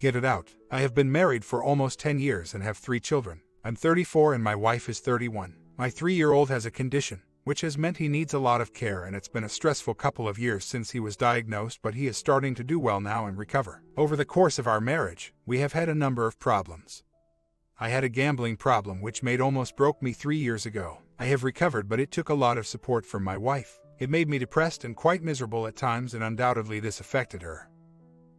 Get it out. I have been married for almost 10 years and have 3 children. I'm 34 and my wife is 31. My 3-year-old has a condition, which has meant he needs a lot of care, and it's been a stressful couple of years since he was diagnosed, but he is starting to do well now and recover. Over the course of our marriage, we have had a number of problems. I had a gambling problem which almost broke me 3 years ago. I have recovered, but it took a lot of support from my wife. It made me depressed and quite miserable at times, and undoubtedly this affected her.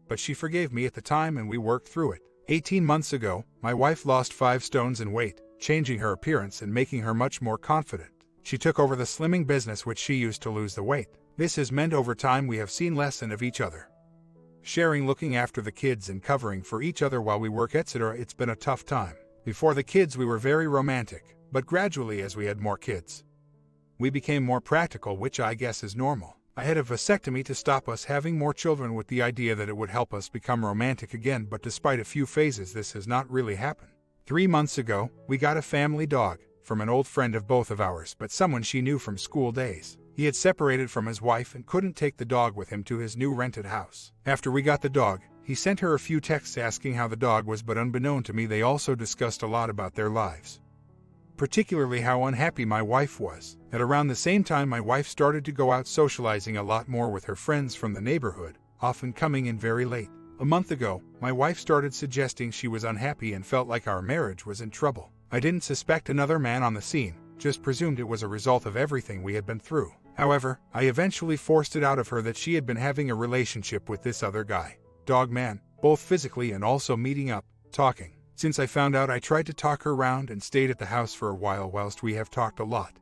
But she forgave me at the time and we worked through it. 18 months ago, my wife lost 5 stones in weight, changing her appearance and making her much more confident. She took over the slimming business which she used to lose the weight. This has meant over time we have seen less of each other. Sharing, looking after the kids and covering for each other while we work, etc. It's been a tough time. Before the kids we were very romantic, but gradually as we had more kids, we became more practical, which I guess is normal. I had a vasectomy to stop us having more children with the idea that it would help us become romantic again, but despite a few phases this has not really happened. 3 months ago, we got a family dog from an old friend of both of ours, but someone she knew from school days. He had separated from his wife and couldn't take the dog with him to his new rented house. After we got the dog, he sent her a few texts asking how the dog was, but unbeknown to me they also discussed a lot about their lives. Particularly how unhappy my wife was. At around the same time my wife started to go out socializing a lot more with her friends from the neighborhood, often coming in very late. A month ago, my wife started suggesting she was unhappy and felt like our marriage was in trouble. I didn't suspect another man on the scene, just presumed it was a result of everything we had been through. However, I eventually forced it out of her that she had been having a relationship with this other guy. Dog man, both physically and also meeting up, talking. Since I found out, I tried to talk her round and stayed at the house for a while whilst we have talked a lot.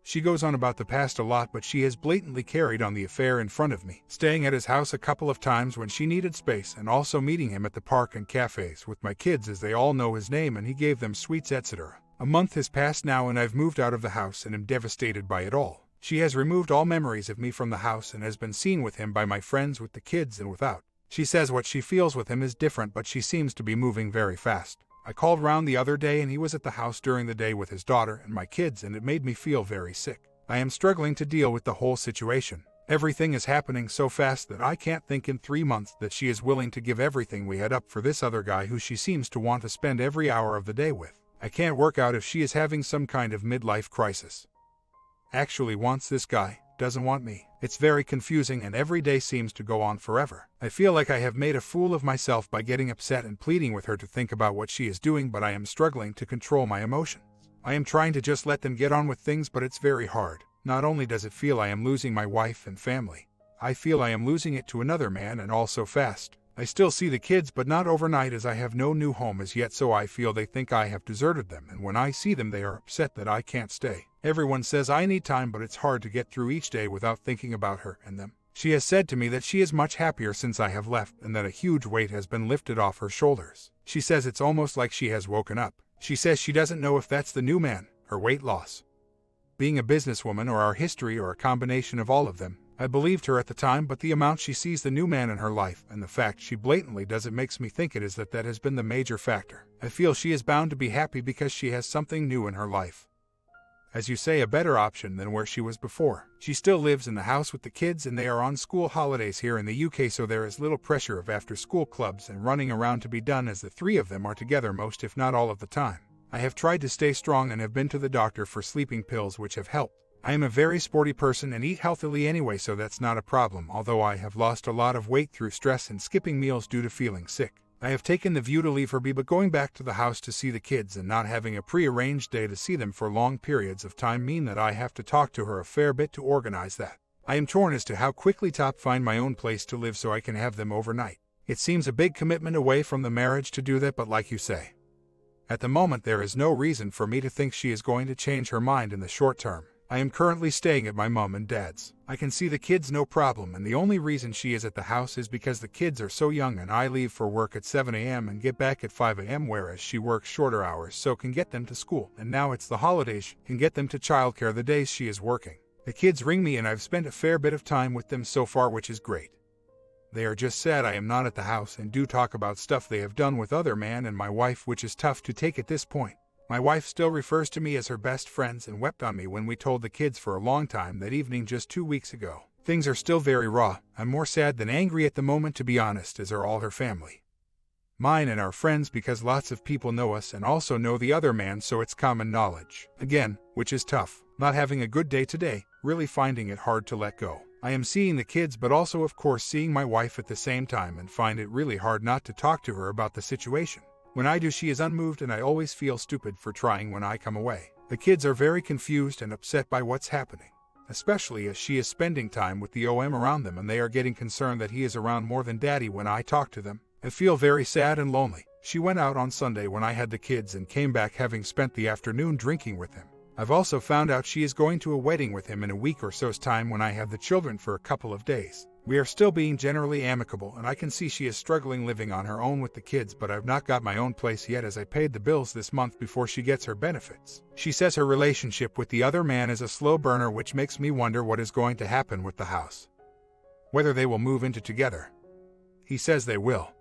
She goes on about the past a lot, but she has blatantly carried on the affair in front of me, staying at his house a couple of times when she needed space and also meeting him at the park and cafes with my kids as they all know his name and he gave them sweets, etc. A month has passed now and I've moved out of the house and am devastated by it all. She has removed all memories of me from the house and has been seen with him by my friends, with the kids and without. She says what she feels with him is different, but she seems to be moving very fast. I called round the other day and he was at the house during the day with his daughter and my kids, and it made me feel very sick. I am struggling to deal with the whole situation. Everything is happening so fast that I can't think in 3 months that she is willing to give everything we had up for this other guy who she seems to want to spend every hour of the day with. I can't work out if she is having some kind of midlife crisis. Actually wants this guy, doesn't want me. It's very confusing and every day seems to go on forever. I feel like I have made a fool of myself by getting upset and pleading with her to think about what she is doing, but I am struggling to control my emotions. I am trying to just let them get on with things, but it's very hard. Not only does it feel I am losing my wife and family, I feel I am losing it to another man, and also fast. I still see the kids, but not overnight as I have no new home as yet, so I feel they think I have deserted them, and when I see them they are upset that I can't stay. Everyone says I need time, but it's hard to get through each day without thinking about her and them. She has said to me that she is much happier since I have left and that a huge weight has been lifted off her shoulders. She says it's almost like she has woken up. She says she doesn't know if that's the new man, her weight loss, being a businesswoman, or our history, or a combination of all of them. I believed her at the time, but the amount she sees the new man in her life and the fact she blatantly does it makes me think it is that has been the major factor. I feel she is bound to be happy because she has something new in her life. As you say, a better option than where she was before. She still lives in the house with the kids and they are on school holidays here in the UK, so there is little pressure of after-school clubs and running around to be done, as the 3 of them are together most if not all of the time. I have tried to stay strong and have been to the doctor for sleeping pills which have helped. I am a very sporty person and eat healthily anyway, so that's not a problem, although I have lost a lot of weight through stress and skipping meals due to feeling sick. I have taken the view to leave her be, but going back to the house to see the kids and not having a pre-arranged day to see them for long periods of time mean that I have to talk to her a fair bit to organize that. I am torn as to how quickly to find my own place to live so I can have them overnight. It seems a big commitment away from the marriage to do that, but like you say, at the moment there is no reason for me to think she is going to change her mind in the short term. I am currently staying at my mom and dad's. I can see the kids no problem, and the only reason she is at the house is because the kids are so young and I leave for work at 7 a.m. and get back at 5 a.m. whereas she works shorter hours, so can get them to school, and now it's the holidays, can get them to childcare the days she is working. The kids ring me and I've spent a fair bit of time with them so far, which is great. They are just sad I am not at the house and do talk about stuff they have done with other man and my wife, which is tough to take at this point. My wife still refers to me as her best friends and wept on me when we told the kids for a long time that evening just 2 weeks ago. Things are still very raw. I'm more sad than angry at the moment, to be honest, as are all her family. Mine and our friends, because lots of people know us and also know the other man, so it's common knowledge. Again, which is tough. Not having a good day today, really finding it hard to let go. I am seeing the kids but also of course seeing my wife at the same time and find it really hard not to talk to her about the situation. When I do, she is unmoved and I always feel stupid for trying when I come away. The kids are very confused and upset by what's happening, especially as she is spending time with the OM around them and they are getting concerned that he is around more than daddy when I talk to them. I feel very sad and lonely. She went out on Sunday when I had the kids and came back having spent the afternoon drinking with him. I've also found out she is going to a wedding with him in a week or so's time when I have the children for a couple of days. We are still being generally amicable and I can see she is struggling living on her own with the kids, but I've not got my own place yet as I paid the bills this month before she gets her benefits. She says her relationship with the other man is a slow burner, which makes me wonder what is going to happen with the house. Whether they will move into together. He says they will.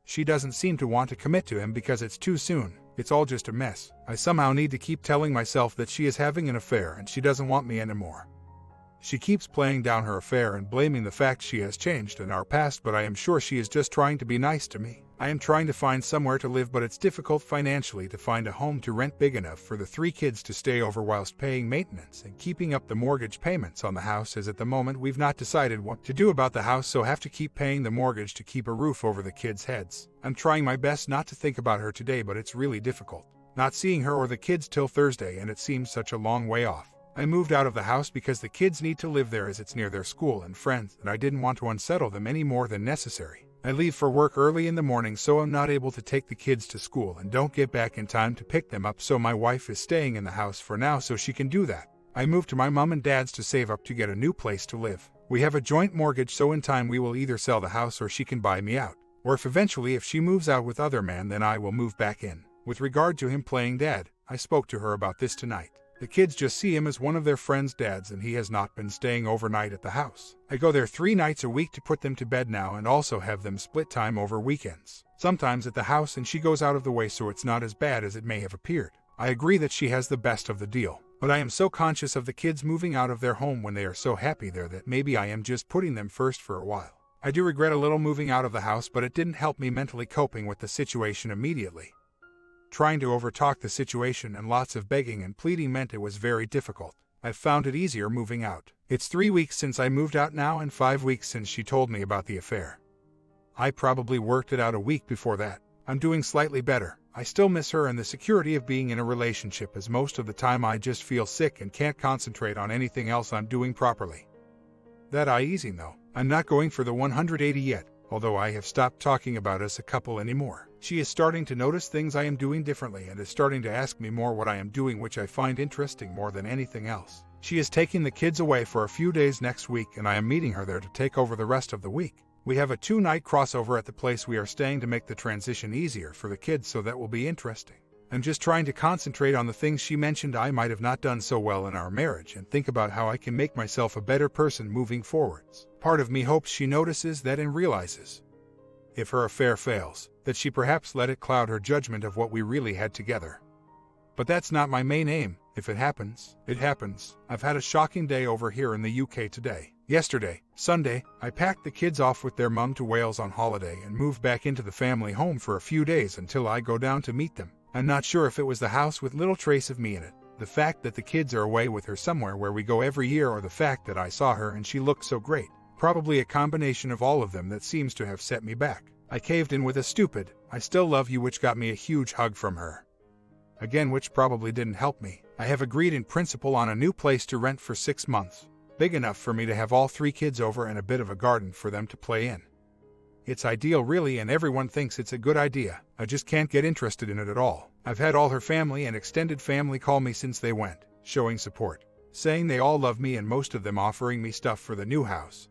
She doesn't seem to want to commit to him because it's too soon. It's all just a mess. I somehow need to keep telling myself that she is having an affair and she doesn't want me anymore. She keeps playing down her affair and blaming the fact she has changed in our past, but I am sure she is just trying to be nice to me. I am trying to find somewhere to live, but it's difficult financially to find a home to rent big enough for the 3 kids to stay over whilst paying maintenance and keeping up the mortgage payments on the house, as at the moment we've not decided what to do about the house, so have to keep paying the mortgage to keep a roof over the kids' heads. I'm trying my best not to think about her today, but it's really difficult. Not seeing her or the kids till Thursday, and it seems such a long way off. I moved out of the house because the kids need to live there as it's near their school and friends, and I didn't want to unsettle them any more than necessary. I leave for work early in the morning, so I'm not able to take the kids to school and don't get back in time to pick them up, so my wife is staying in the house for now so she can do that. I moved to my mom and dad's to save up to get a new place to live. We have a joint mortgage, so in time we will either sell the house or she can buy me out. Or if she moves out with other man, then I will move back in. With regard to him playing dad, I spoke to her about this tonight. The kids just see him as one of their friends' dads and he has not been staying overnight at the house. I go there 3 nights a week to put them to bed now and also have them split time over weekends. Sometimes at the house, and she goes out of the way so it's not as bad as it may have appeared. I agree that she has the best of the deal, but I am so conscious of the kids moving out of their home when they are so happy there that maybe I am just putting them first for a while. I do regret a little moving out of the house, but it didn't help me mentally coping with the situation immediately. Trying to overtalk the situation and lots of begging and pleading meant it was very difficult. I've found it easier moving out. It's 3 weeks since I moved out now and 5 weeks since she told me about the affair. I probably worked it out a week before that. I'm doing slightly better. I still miss her and the security of being in a relationship, as most of the time I just feel sick and can't concentrate on anything else I'm doing properly. That easing though. I'm not going for the 180 yet, although I have stopped talking about us a couple anymore. She is starting to notice things I am doing differently and is starting to ask me more what I am doing, which I find interesting more than anything else. She is taking the kids away for a few days next week and I am meeting her there to take over the rest of the week. We have a 2-night crossover at the place we are staying to make the transition easier for the kids, so that will be interesting. I'm just trying to concentrate on the things she mentioned I might have not done so well in our marriage and think about how I can make myself a better person moving forwards. Part of me hopes she notices that and realizes, if her affair fails, that she perhaps let it cloud her judgment of what we really had together. But that's not my main aim. If it happens, it happens. I've had a shocking day over here in the UK today. Yesterday, Sunday, I packed the kids off with their mum to Wales on holiday and moved back into the family home for a few days until I go down to meet them. I'm not sure if it was the house with little trace of me in it, the fact that the kids are away with her somewhere where we go every year, or the fact that I saw her and she looked so great. Probably a combination of all of them that seems to have set me back. I caved in with a stupid, "I still love you," which got me a huge hug from her. Again, which probably didn't help me. I have agreed in principle on a new place to rent for 6 months. Big enough for me to have all 3 kids over and a bit of a garden for them to play in. It's ideal really, and everyone thinks it's a good idea. I just can't get interested in it at all. I've had all her family and extended family call me since they went, showing support, saying they all love me and most of them offering me stuff for the new house.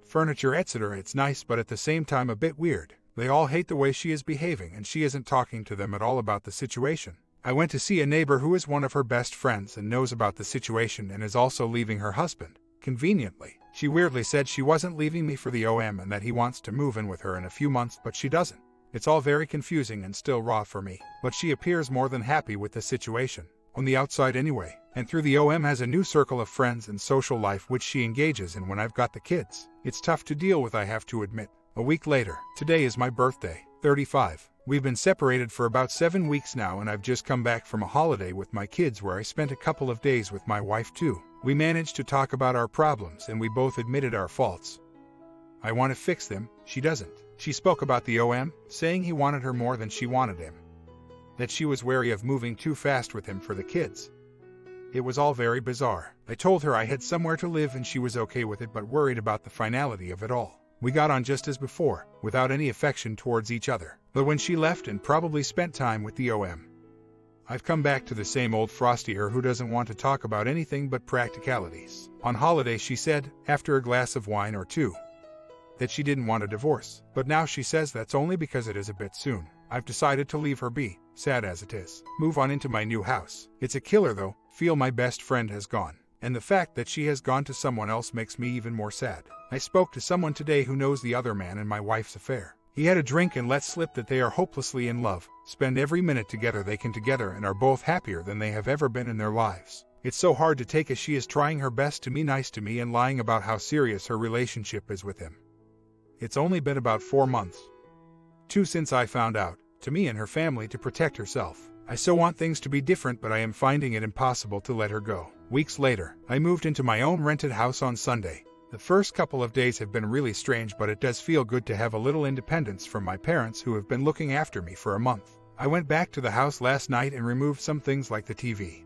Furniture, etc. It's nice, but at the same time a bit weird. They all hate the way she is behaving and she isn't talking to them at all about the situation. I went to see a neighbor who is one of her best friends and knows about the situation and is also leaving her husband. Conveniently, she weirdly said she wasn't leaving me for the OM and that he wants to move in with her in a few months, but she doesn't. It's all very confusing and still raw for me, but she appears more than happy with the situation, on the outside anyway, and through the OM has a new circle of friends and social life which she engages in when I've got the kids. It's tough to deal with, I have to admit. A week later, today is my birthday. 35. We've been separated for about 7 weeks now, and I've just come back from a holiday with my kids where I spent a couple of days with my wife too. We managed to talk about our problems and we both admitted our faults. I want to fix them, she doesn't. She spoke about the OM, saying he wanted her more than she wanted him. That she was wary of moving too fast with him for the kids. It was all very bizarre. I told her I had somewhere to live and she was okay with it but worried about the finality of it all. We got on just as before, without any affection towards each other. But when she left and probably spent time with the OM, I've come back to the same old Frostier who doesn't want to talk about anything but practicalities. On holiday she said, after a glass of wine or two, that she didn't want a divorce. But now she says that's only because it is a bit soon. I've decided to leave her be, sad as it is. Move on into my new house. It's a killer though, feel my best friend has gone. And the fact that she has gone to someone else makes me even more sad. I spoke to someone today who knows the other man and my wife's affair. He had a drink and let slip that they are hopelessly in love, spend every minute together they can together and are both happier than they have ever been in their lives. It's so hard to take as she is trying her best to be nice to me and lying about how serious her relationship is with him. It's only been about 4 months. 2 since I found out, to me and her family to protect herself. I so want things to be different but I am finding it impossible to let her go. Weeks later, I moved into my own rented house on Sunday. The first couple of days have been really strange but it does feel good to have a little independence from my parents who have been looking after me for a month. I went back to the house last night and removed some things like the TV.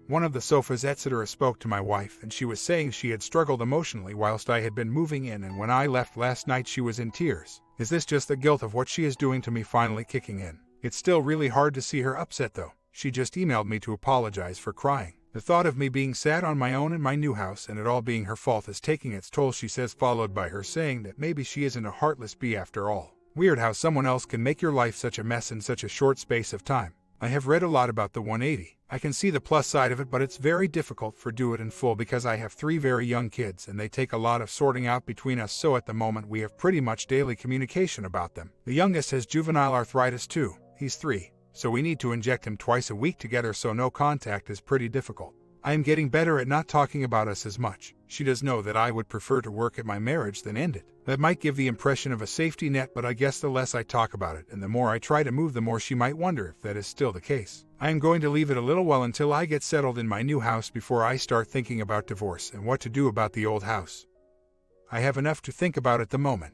One of the sofas, etc. spoke to my wife and she was saying she had struggled emotionally whilst I had been moving in, and when I left last night she was in tears. Is this just the guilt of what she is doing to me finally kicking in? It's still really hard to see her upset though. She just emailed me to apologize for crying. The thought of me being sad on my own in my new house and it all being her fault is taking its toll, she says, followed by her saying that maybe she isn't a heartless bee after all. Weird how someone else can make your life such a mess in such a short space of time. I have read a lot about the 180. I can see the plus side of it, but it's very difficult for do it in full because I have 3 very young kids and they take a lot of sorting out between us, so at the moment we have pretty much daily communication about them. The youngest has juvenile arthritis too. He's 3, so we need to inject him twice a week together, so no contact is pretty difficult. I am getting better at not talking about us as much. She does know that I would prefer to work at my marriage than end it. That might give the impression of a safety net, but I guess the less I talk about it and the more I try to move, the more she might wonder if that is still the case. I am going to leave it a little while until I get settled in my new house before I start thinking about divorce and what to do about the old house. I have enough to think about at the moment.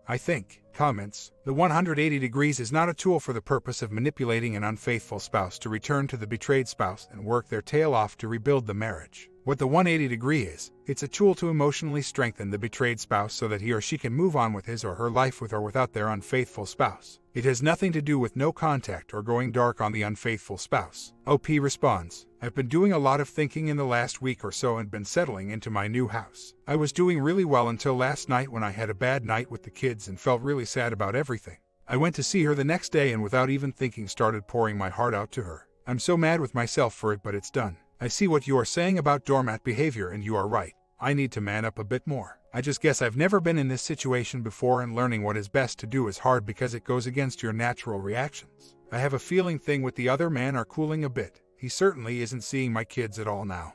I think. Comments. The 180 degrees is not a tool for the purpose of manipulating an unfaithful spouse to return to the betrayed spouse and work their tail off to rebuild the marriage. What the 180 degree is, it's a tool to emotionally strengthen the betrayed spouse so that he or she can move on with his or her life with or without their unfaithful spouse. It has nothing to do with no contact or going dark on the unfaithful spouse. OP responds, I've been doing a lot of thinking in the last week or so and been settling into my new house. I was doing really well until last night when I had a bad night with the kids and felt really sad about everything. I went to see her the next day and without even thinking started pouring my heart out to her. I'm so mad with myself for it, but it's done. I see what you are saying about doormat behavior and you are right. I need to man up a bit more. I just guess I've never been in this situation before and learning what is best to do is hard because it goes against your natural reactions. I have a feeling thing with the other man are cooling a bit. He certainly isn't seeing my kids at all now.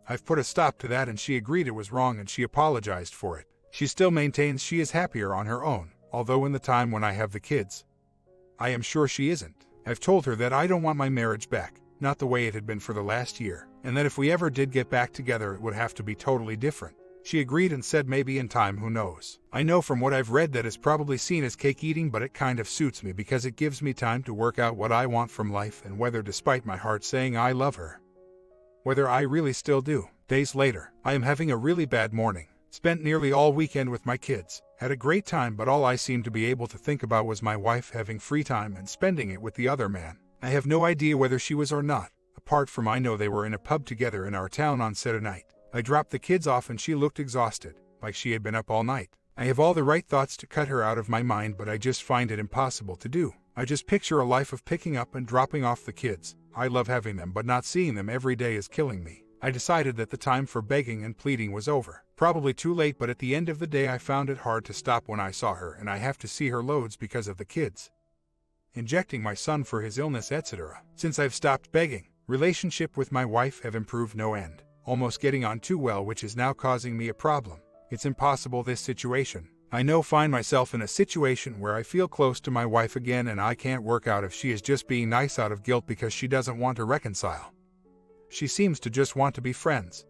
I've put a stop to that and she agreed it was wrong and she apologized for it. She still maintains she is happier on her own, although in the time when I have the kids, I am sure she isn't. I've told her that I don't want my marriage back, not the way it had been for the last year, and that if we ever did get back together it would have to be totally different. She agreed and said maybe in time, who knows. I know from what I've read that is probably seen as cake eating, but it kind of suits me because it gives me time to work out what I want from life and whether, despite my heart saying I love her, whether I really still do. Days later, I am having a really bad morning. Spent nearly all weekend with my kids. Had a great time, but all I seemed to be able to think about was my wife having free time and spending it with the other man. I have no idea whether she was or not, apart from I know they were in a pub together in our town on Saturday night. I dropped the kids off and she looked exhausted, like she had been up all night. I have all the right thoughts to cut her out of my mind, but I just find it impossible to do. I just picture a life of picking up and dropping off the kids. I love having them, but not seeing them every day is killing me. I decided that the time for begging and pleading was over. Probably too late, but at the end of the day I found it hard to stop when I saw her and I have to see her loads because of the kids. Injecting my son for his illness, etc. Since I've stopped begging, relationship with my wife have improved no end. Almost getting on too well, which is now causing me a problem. It's impossible this situation. I now find myself in a situation where I feel close to my wife again, and I can't work out if she is just being nice out of guilt because she doesn't want to reconcile. She seems to just want to be friends.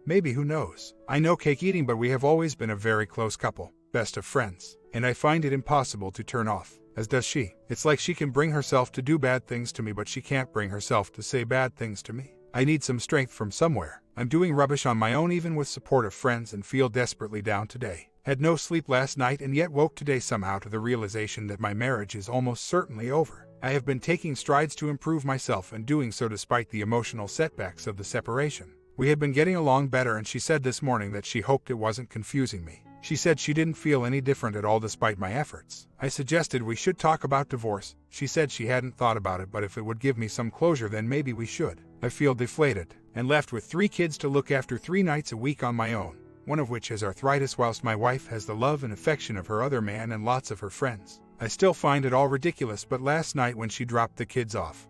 Maybe, who knows? I know cake eating, but we have always been a very close couple, best of friends, and I find it impossible to turn off, as does she. It's like she can bring herself to do bad things to me, but she can't bring herself to say bad things to me. I need some strength from somewhere. I'm doing rubbish on my own even with support of friends and feel desperately down today. Had no sleep last night and yet woke today somehow to the realization that my marriage is almost certainly over. I have been taking strides to improve myself and doing so despite the emotional setbacks of the separation. We had been getting along better, and she said this morning that she hoped it wasn't confusing me. She said she didn't feel any different at all despite my efforts. I suggested we should talk about divorce. She said she hadn't thought about it, but if it would give me some closure then maybe we should. I feel deflated and left with 3 kids to look after 3 nights a week on my own, one of which has arthritis, whilst my wife has the love and affection of her other man and lots of her friends. I still find it all ridiculous, but last night when she dropped the kids off,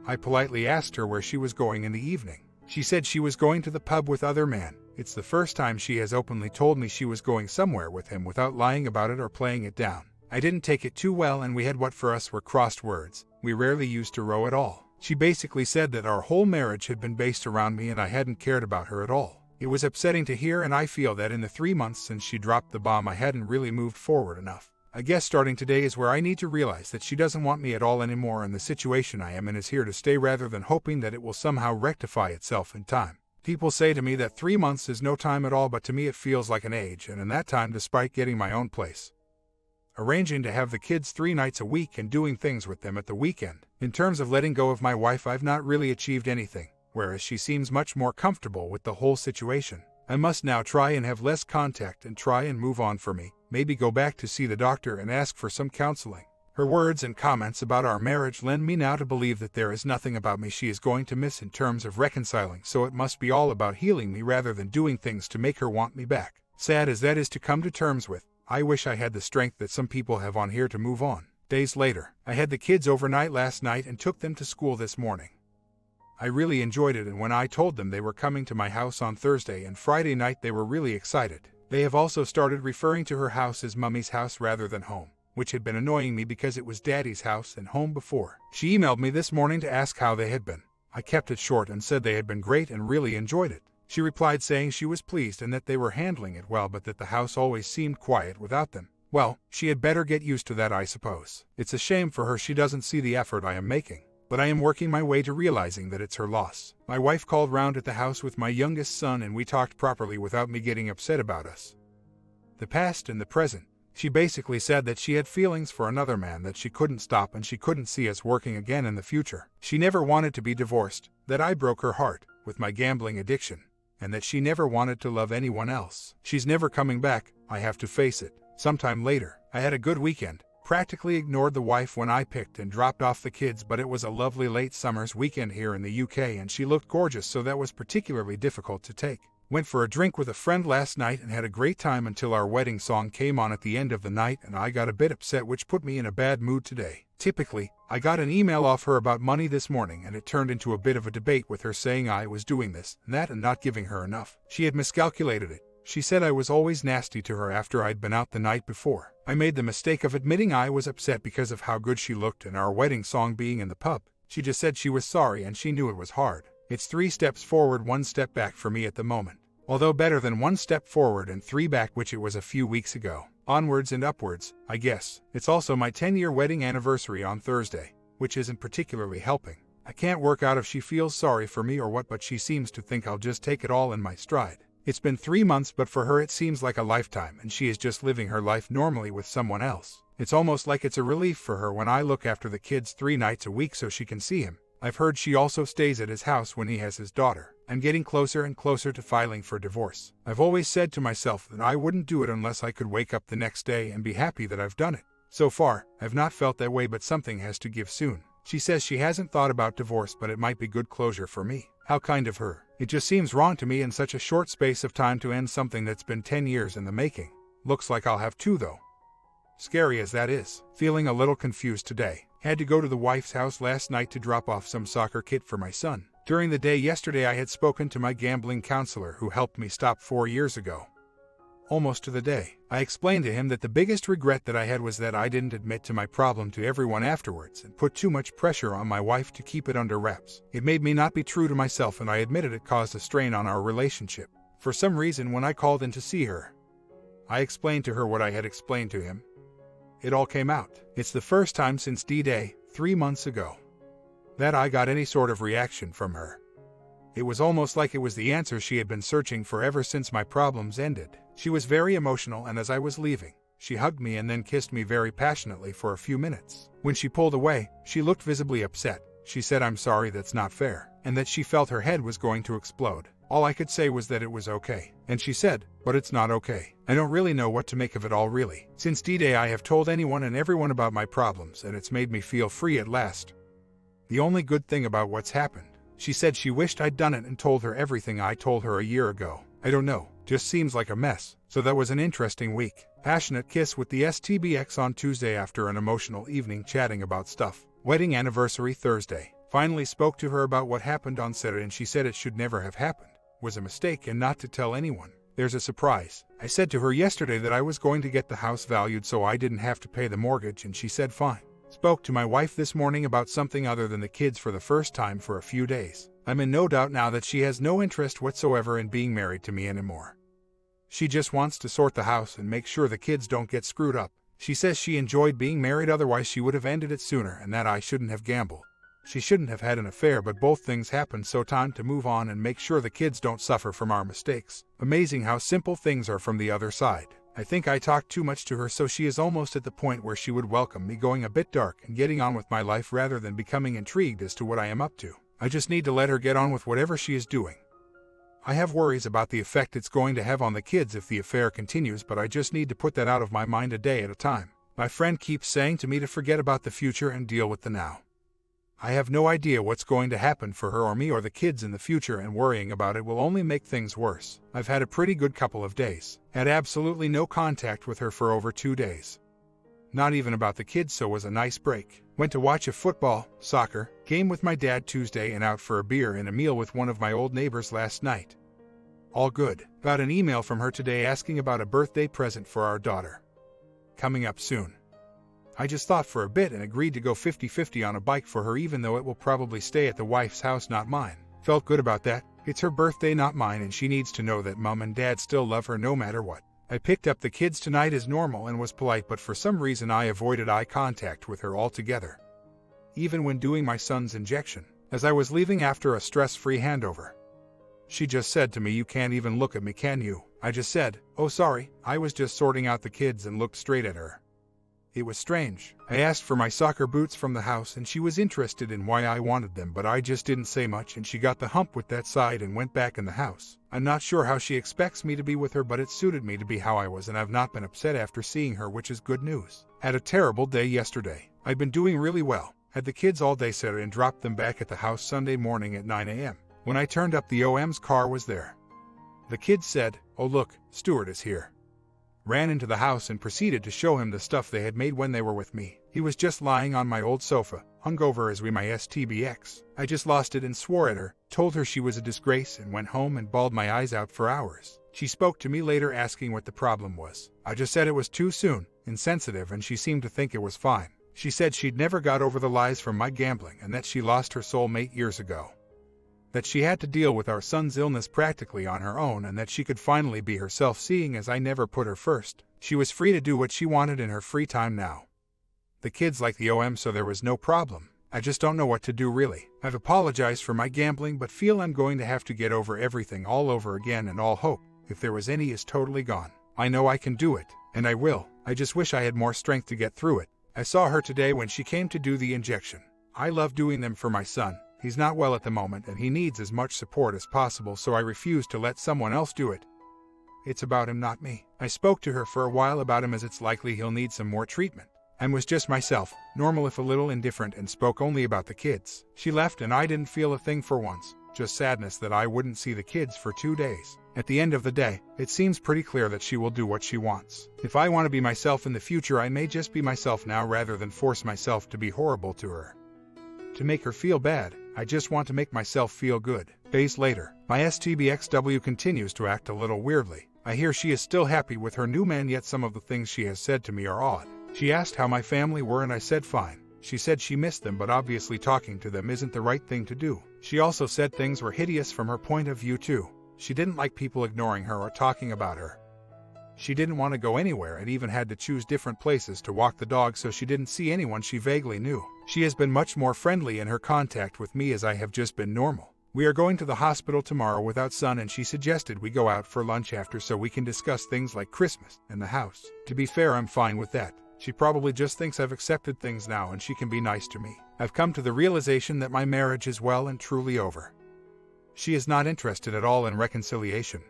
I politely asked her where she was going in the evening. She said she was going to the pub with other man. It's the first time she has openly told me she was going somewhere with him without lying about it or playing it down. I didn't take it too well, and we had what for us were crossed words. We rarely used to row at all. She basically said that our whole marriage had been based around me and I hadn't cared about her at all. It was upsetting to hear, and I feel that in the 3 months since she dropped the bomb I hadn't really moved forward enough. I guess starting today is where I need to realize that she doesn't want me at all anymore, and the situation I am in is here to stay, rather than hoping that it will somehow rectify itself in time. People say to me that 3 months is no time at all, but to me it feels like an age, and in that time, despite getting my own place, arranging to have the kids 3 nights a week and doing things with them at the weekend, in terms of letting go of my wife, I've not really achieved anything, whereas she seems much more comfortable with the whole situation. I must now try and have less contact and try and move on for me, maybe go back to see the doctor and ask for some counseling. Her words and comments about our marriage lend me now to believe that there is nothing about me she is going to miss in terms of reconciling, so it must be all about healing me rather than doing things to make her want me back. Sad as that is to come to terms with, I wish I had the strength that some people have on here to move on. Days later, I had the kids overnight last night and took them to school this morning. I really enjoyed it, and when I told them they were coming to my house on Thursday and Friday night, they were really excited. They have also started referring to her house as Mummy's house rather than home, which had been annoying me because it was Daddy's house and home before. She emailed me this morning to ask how they had been. I kept it short and said they had been great and really enjoyed it. She replied saying she was pleased and that they were handling it well, but that the house always seemed quiet without them. Well, she had better get used to that, I suppose. It's a shame for her she doesn't see the effort I am making, but I am working my way to realizing that it's her loss. My wife called round at the house with my youngest son and we talked properly without me getting upset about us, the past and the present. She basically said that she had feelings for another man that she couldn't stop and she couldn't see us working again in the future. She never wanted to be divorced, that I broke her heart with my gambling addiction, and that she never wanted to love anyone else. She's never coming back, I have to face it. Sometime later, I had a good weekend. Practically ignored the wife when I picked and dropped off the kids, but it was a lovely late summer's weekend here in the UK and she looked gorgeous, so that was particularly difficult to take. Went for a drink with a friend last night and had a great time until our wedding song came on at the end of the night and I got a bit upset, which put me in a bad mood today. Typically, I got an email off her about money this morning and it turned into a bit of a debate with her saying I was doing this and that and not giving her enough. She had miscalculated it. She said I was always nasty to her after I'd been out the night before. I made the mistake of admitting I was upset because of how good she looked and our wedding song being in the pub. She just said she was sorry and she knew it was hard. It's 3 steps forward, 1 step back for me at the moment. Although better than 1 step forward and 3 back, which it was a few weeks ago. Onwards and upwards, I guess. It's also my 10-year wedding anniversary on Thursday, which isn't particularly helping. I can't work out if she feels sorry for me or what, but she seems to think I'll just take it all in my stride. It's been 3 months, but for her it seems like a lifetime and she is just living her life normally with someone else. It's almost like it's a relief for her when I look after the kids 3 nights a week so she can see him. I've heard she also stays at his house when he has his daughter. I'm getting closer and closer to filing for divorce. I've always said to myself that I wouldn't do it unless I could wake up the next day and be happy that I've done it. So far, I've not felt that way, but something has to give soon. She says she hasn't thought about divorce, but it might be good closure for me. How kind of her. It just seems wrong to me in such a short space of time to end something that's been 10 years in the making. Looks like I'll have 2 though. Scary as that is. Feeling a little confused today. Had to go to the wife's house last night to drop off some soccer kit for my son. During the day yesterday I had spoken to my gambling counselor who helped me stop 4 years ago. almost to the day. I explained to him that the biggest regret that I had was that I didn't admit to my problem to everyone afterwards and put too much pressure on my wife to keep it under wraps. It made me not be true to myself, and I admitted it caused a strain on our relationship. For some reason, when I called in to see her, I explained to her what I had explained to him. It all came out. It's the first time since D-Day, 3 months ago, that I got any sort of reaction from her. It was almost like it was the answer she had been searching for ever since my problems ended. She was very emotional, and as I was leaving, she hugged me and then kissed me very passionately for a few minutes. When she pulled away, she looked visibly upset. She said, "I'm sorry, that's not fair," and that she felt her head was going to explode. All I could say was that it was okay. And she said, "But it's not okay. I don't really know what to make of it all, really. Since D-Day, I have told anyone and everyone about my problems, and it's made me feel free at last. The only good thing about what's happened." She said she wished I'd done it and told her everything I told her a year ago. I don't know, just seems like a mess. So that was an interesting week. Passionate kiss with the STBX on Tuesday after an emotional evening chatting about stuff. Wedding anniversary Thursday. Finally spoke to her about what happened on Saturday, and she said it should never have happened. Was a mistake and not to tell anyone. There's a surprise. I said to her yesterday that I was going to get the house valued so I didn't have to pay the mortgage, and she said fine. Spoke to my wife this morning about something other than the kids for the first time for a few days. I'm in no doubt now that she has no interest whatsoever in being married to me anymore. She just wants to sort the house and make sure the kids don't get screwed up. She says she enjoyed being married, otherwise she would have ended it sooner, and that I shouldn't have gambled. She shouldn't have had an affair, but both things happened, so time to move on and make sure the kids don't suffer from our mistakes. Amazing how simple things are from the other side. I think I talked too much to her, so she is almost at the point where she would welcome me going a bit dark and getting on with my life rather than becoming intrigued as to what I am up to. I just need to let her get on with whatever she is doing. I have worries about the effect it's going to have on the kids if the affair continues, but I just need to put that out of my mind a day at a time. My friend keeps saying to me to forget about the future and deal with the now. I have no idea what's going to happen for her or me or the kids in the future, and worrying about it will only make things worse. I've had a pretty good couple of days. Had absolutely no contact with her for over 2 days. Not even about the kids, so was a nice break. Went to watch a football, soccer, game with my dad Tuesday and out for a beer and a meal with one of my old neighbors last night. All good. Got an email from her today asking about a birthday present for our daughter. Coming up soon. I just thought for a bit and agreed to go 50-50 on a bike for her, even though it will probably stay at the wife's house, not mine. Felt good about that. It's her birthday, not mine, and she needs to know that mom and dad still love her no matter what. I picked up the kids tonight as normal and was polite, but for some reason I avoided eye contact with her altogether. Even when doing my son's injection. As I was leaving after a stress-free handover, she just said to me, "You can't even look at me, can you?" I just said, "Oh sorry, I was just sorting out the kids," and looked straight at her. It was strange. I asked for my soccer boots from the house and she was interested in why I wanted them, but I just didn't say much, and she got the hump with that side and went back in the house. I'm not sure how she expects me to be with her, but it suited me to be how I was, and I've not been upset after seeing her, which is good news. Had a terrible day yesterday. I've been doing really well. Had the kids all day Saturday and dropped them back at the house Sunday morning at 9 a.m. When I turned up, the OM's car was there. The kids said, "Oh look, Stuart is here." Ran into the house and proceeded to show him the stuff they had made when they were with me. He was just lying on my old sofa, hungover as we my STBX. I just lost it and swore at her, told her she was a disgrace, and went home and bawled my eyes out for hours. She spoke to me later asking what the problem was. I just said it was too soon, insensitive, and she seemed to think it was fine. She said she'd never got over the lies from my gambling and that she lost her soulmate years ago. That she had to deal with our son's illness practically on her own, and that she could finally be herself, seeing as I never put her first. She was free to do what she wanted in her free time now. The kids like the OM, so there was no problem. I just don't know what to do, really. I've apologized for my gambling, but feel I'm going to have to get over everything all over again, and all hope, if there was any, is totally gone. I know I can do it, and I will. I just wish I had more strength to get through it. I saw her today when she came to do the injection. I love doing them for my son. He's not well at the moment and he needs as much support as possible, so I refuse to let someone else do it. It's about him, not me. I spoke to her for a while about him, as it's likely he'll need some more treatment, and was just myself, normal if a little indifferent, and spoke only about the kids. She left and I didn't feel a thing for once, just sadness that I wouldn't see the kids for 2 days. At the end of the day, it seems pretty clear that she will do what she wants. If I want to be myself in the future, I may just be myself now rather than force myself to be horrible to her. To make her feel bad, I just want to make myself feel good. Days later, my STBXW continues to act a little weirdly. I hear she is still happy with her new man, yet some of the things she has said to me are odd. She asked how my family were and I said fine. She said she missed them, but obviously talking to them isn't the right thing to do. She also said things were hideous from her point of view too. She didn't like people ignoring her or talking about her. She didn't want to go anywhere and even had to choose different places to walk the dog so she didn't see anyone she vaguely knew. She has been much more friendly in her contact with me as I have just been normal. We are going to the hospital tomorrow without Son, and she suggested we go out for lunch after so we can discuss things like Christmas and the house. To be fair, I'm fine with that. She probably just thinks I've accepted things now and she can be nice to me. I've come to the realization that my marriage is well and truly over. She is not interested at all in reconciliation.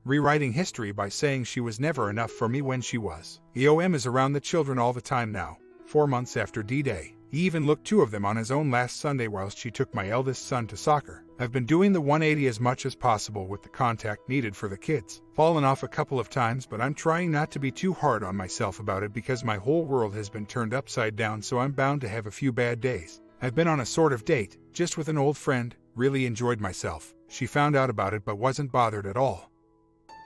Rewriting history by saying she was never enough for me when she was. EOM is around the children all the time now, 4 months after D-Day. He even looked 2 of them on his own last Sunday whilst she took my eldest son to soccer. I've been doing the 180 as much as possible with the contact needed for the kids. Fallen off a couple of times, but I'm trying not to be too hard on myself about it because my whole world has been turned upside down, so I'm bound to have a few bad days. I've been on a sort of date, just with an old friend, really enjoyed myself. She found out about it but wasn't bothered at all.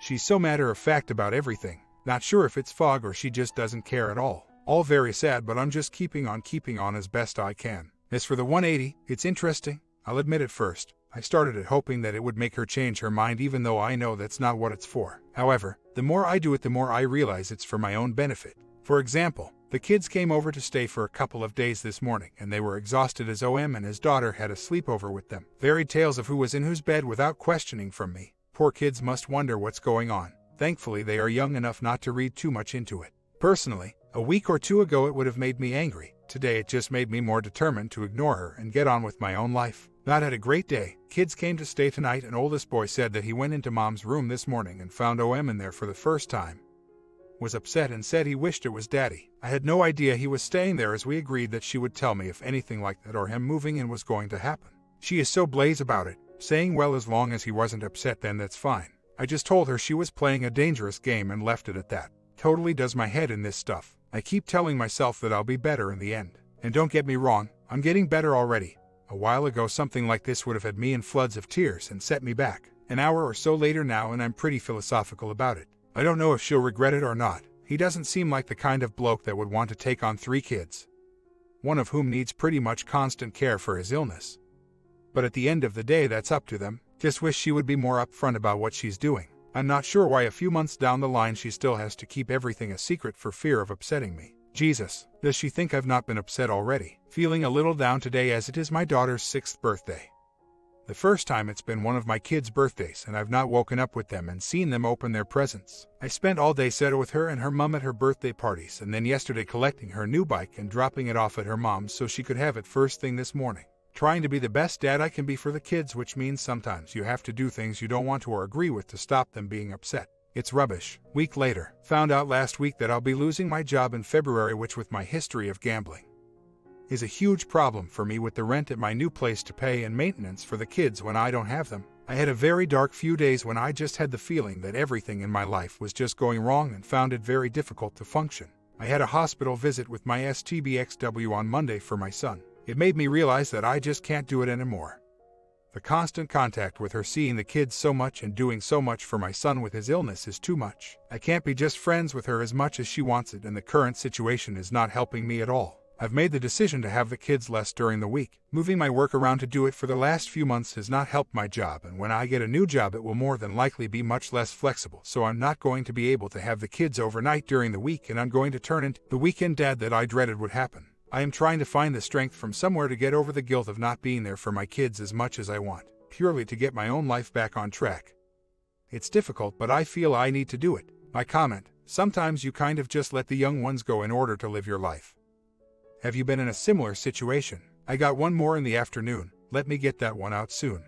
She's so matter-of-fact about everything. Not sure if it's fog or she just doesn't care at all. All very sad, but I'm just keeping on as best I can. As for the 180, it's interesting. I'll admit at first, I started it hoping that it would make her change her mind, even though I know that's not what it's for. However, the more I do it, the more I realize it's for my own benefit. For example, the kids came over to stay for a couple of days this morning, and they were exhausted as OM and his daughter had a sleepover with them. Varied tales of who was in whose bed without questioning from me. Poor kids must wonder what's going on. Thankfully, they are young enough not to read too much into it. Personally, a week or 2 ago it would have made me angry. Today it just made me more determined to ignore her and get on with my own life. Not had a great day. Kids came to stay tonight, and oldest boy said that he went into mom's room this morning and found OM in there for the first time. Was upset and said he wished it was daddy. I had no idea he was staying there, as we agreed that she would tell me if anything like that or him moving in was going to happen. She is so blaze about it, saying well, as long as he wasn't upset then that's fine. I just told her she was playing a dangerous game and left it at that. Totally does my head in this stuff. I keep telling myself that I'll be better in the end. And don't get me wrong, I'm getting better already. A while ago something like this would have had me in floods of tears and set me back. An hour or so later now and I'm pretty philosophical about it. I don't know if she'll regret it or not. He doesn't seem like the kind of bloke that would want to take on 3 kids, one of whom needs pretty much constant care for his illness. But at the end of the day, that's up to them. Just wish she would be more upfront about what she's doing. I'm not sure why a few months down the line she still has to keep everything a secret for fear of upsetting me. Jesus, does she think I've not been upset already? Feeling a little down today as it is my daughter's 6th birthday. The first time it's been one of my kids' birthdays, and I've not woken up with them and seen them open their presents. I spent all day with her and her mum at her birthday parties, and then yesterday collecting her new bike and dropping it off at her mom's so she could have it first thing this morning. Trying to be the best dad I can be for the kids, which means sometimes you have to do things you don't want to or agree with to stop them being upset. It's rubbish. Week later, found out last week that I'll be losing my job in February, which with my history of gambling is a huge problem for me, with the rent at my new place to pay and maintenance for the kids when I don't have them. I had a very dark few days when I just had the feeling that everything in my life was just going wrong and found it very difficult to function. I had a hospital visit with my STBXW on Monday for my son. It made me realize that I just can't do it anymore. The constant contact with her, seeing the kids so much and doing so much for my son with his illness is too much. I can't be just friends with her as much as she wants it, and the current situation is not helping me at all. I've made the decision to have the kids less during the week. Moving my work around to do it for the last few months has not helped my job, and when I get a new job it will more than likely be much less flexible, so I'm not going to be able to have the kids overnight during the week, and I'm going to turn into the weekend dad that I dreaded would happen. I am trying to find the strength from somewhere to get over the guilt of not being there for my kids as much as I want, purely to get my own life back on track. It's difficult, but I feel I need to do it. My comment: sometimes you kind of just let the young ones go in order to live your life. Have you been in a similar situation? I got one more in the afternoon. Let me get that one out soon.